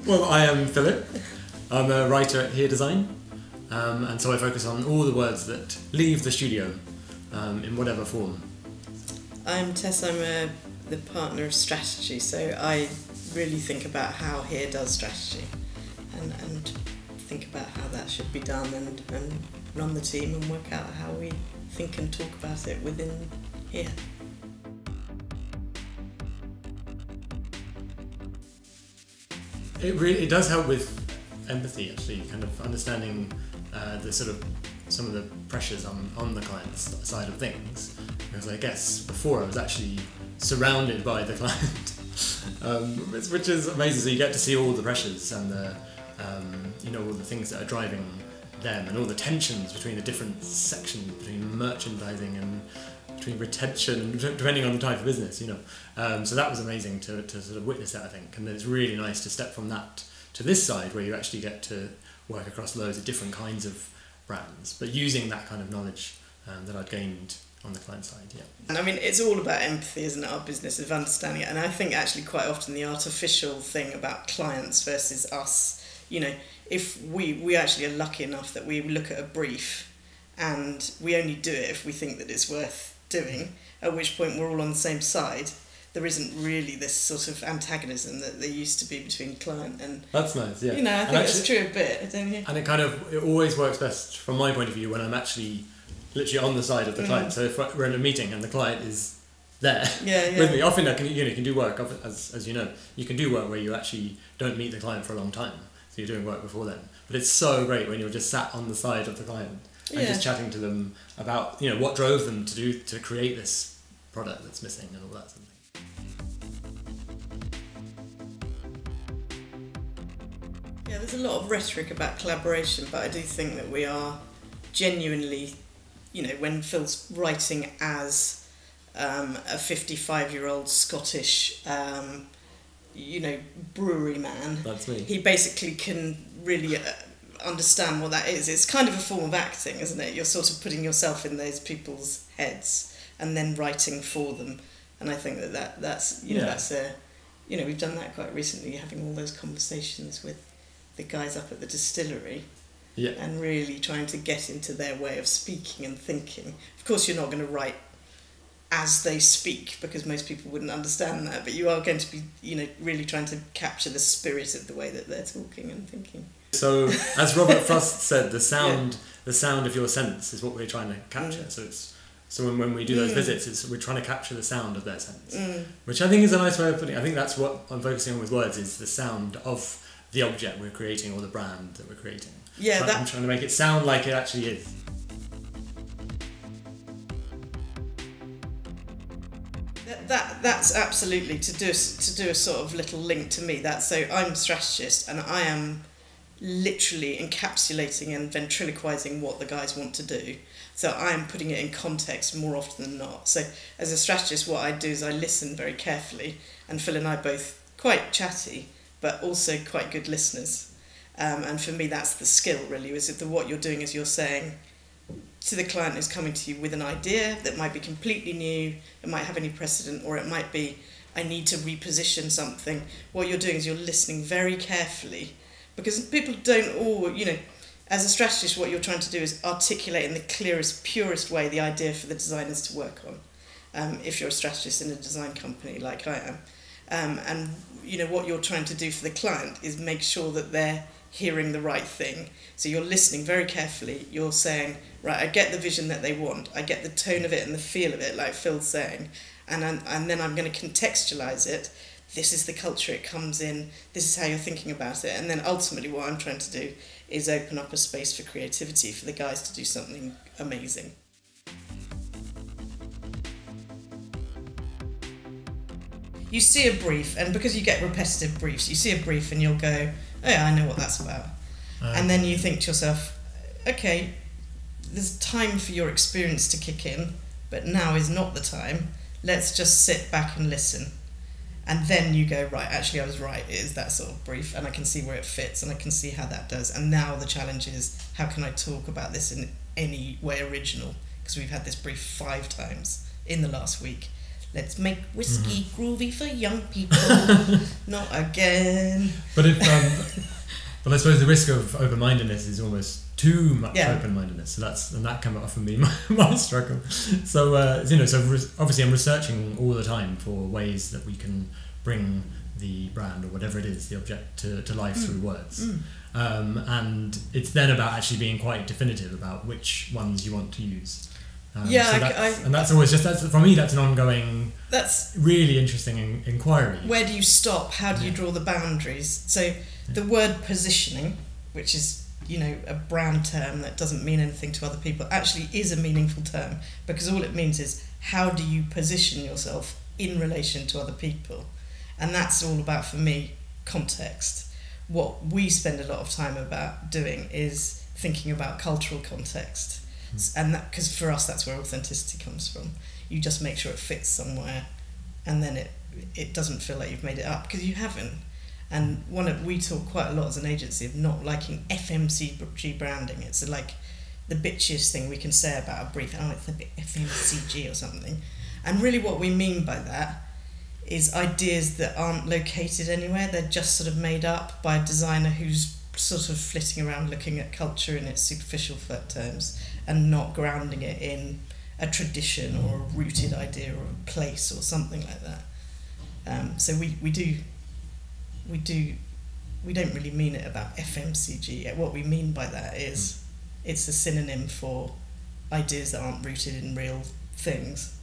Well, I am Philip. I'm a writer at Here Design, and so I focus on all the words that leave the studio in whatever form. I'm Tess. I'm the partner of strategy, so I really think about how Here does strategy and think about how that should be done and run the team and work out how we think and talk about it within Here. It does help with empathy, actually, kind of understanding some of the pressures on the client's side of things. Because I guess before I was actually surrounded by the client, which is amazing. So you get to see all the pressures and all the things that are driving them and all the tensions between the different sections, between merchandising and between retention and depending on the type of business, So that was amazing to sort of witness that, I think. And then it's really nice to step from that to this side where you actually get to work across loads of different kinds of brands, but using that kind of knowledge that I'd gained on the client side, yeah. And I mean, it's all about empathy, isn't it, our business, of understanding it. And I think actually quite often the artificial thing about clients versus us, if we actually are lucky enough that we look at a brief and we only do it if we think that it's worth doing, at which point we're all on the same side. There isn't really this sort of antagonism that there used to be between client and... That's nice, yeah. I think that's true a bit, don't you? And it always works best from my point of view when I'm actually literally on the side of the client. So if we're in a meeting and the client is there with me, often you can do work, as you know, you can do work where you actually don't meet the client for a long time. So you're doing work before then. But it's so great when you're just sat on the side of the client and just chatting to them about what drove them to create this product that's missing and all that sort of thing. Yeah, there's a lot of rhetoric about collaboration, but I do think that we are genuinely, when Phil's writing as a 55-year-old Scottish, brewery man, that's me. He basically can really understand what that is. It's kind of a form of acting, isn't it? You're sort of putting yourself in those people's heads and then writing for them. And I think that's we've done that quite recently, having all those conversations with the guys up at the distillery, and really trying to get into their way of speaking and thinking. Of course, you're not going to write as they speak because most people wouldn't understand that, but you are going to be, really trying to capture the spirit of the way that they're talking and thinking. So, as Robert Frost said, the sound of your sense is what we're trying to capture. So when we do those visits, we're trying to capture the sound of their sense, which I think is a nice way of putting it. I think that's what I'm focusing on with words, is the sound of the object we're creating or the brand that we're creating. Yeah, I'm trying to make it sound like it actually is. That's absolutely to do a sort of little link to me. So I'm a strategist and I am literally encapsulating and ventriloquizing what the guys want to do. So I am putting it in context more often than not. So as a strategist, what I do is I listen very carefully, and Phil and I are both quite chatty, but also quite good listeners. And for me, that's the skill, really, is that what you're doing is you're saying to the client who's coming to you with an idea that might be completely new, it might have any precedent, or it might be, I need to reposition something. What you're doing is you're listening very carefully, because people don't all, as a strategist, what you're trying to do is articulate in the clearest, purest way the idea for the designers to work on, if you're a strategist in a design company like I am. And what you're trying to do for the client is make sure that they're hearing the right thing. So you're listening very carefully. You're saying, right, I get the vision that they want. I get the tone of it and the feel of it, like Phil's saying. And then I'm going to contextualise it. This is the culture it comes in. This is how you're thinking about it. And then ultimately what I'm trying to do is open up a space for creativity for the guys to do something amazing. You see a brief, and because you get repetitive briefs, you see a brief and you'll go, oh yeah, I know what that's about. And then you think to yourself, okay, there's time for your experience to kick in, but now is not the time. Let's just sit back and listen. And then you go, right, actually I was right, it is that sort of brief, and I can see where it fits, and I can see how that does. And now the challenge is, how can I talk about this in any way original? Because we've had this brief 5 times in the last week. let's make whiskey groovy for young people. Not again. But if but I suppose the risk of open-mindedness is almost too much open-mindedness. So that came up for me, my struggle. So obviously I'm researching all the time for ways that we can bring the brand or whatever it is, the object, to life through words. And it's then about actually being quite definitive about which ones you want to use. That's always for me, that's an ongoing, that's really interesting inquiry. Where do you stop? How do you draw the boundaries? So the word positioning, which is, a brand term that doesn't mean anything to other people, actually is a meaningful term, because all it means is how do you position yourself in relation to other people? And that's all about, for me, context. What we spend a lot of time about doing is thinking about cultural context. And that, because for us that's where authenticity comes from. You just make sure it fits somewhere, and then it doesn't feel like you've made it up, because you haven't. And we talk quite a lot as an agency of not liking FMCG branding. It's like the bitchiest thing we can say about a brief. It's a bit FMCG or something. And really what we mean by that is ideas that aren't located anywhere. They're just sort of made up by a designer who's sort of flitting around looking at culture in its superficial terms and not grounding it in a tradition or a rooted idea or a place or something like that. So we don't really mean it about FMCG. What we mean by that is it's a synonym for ideas that aren't rooted in real things.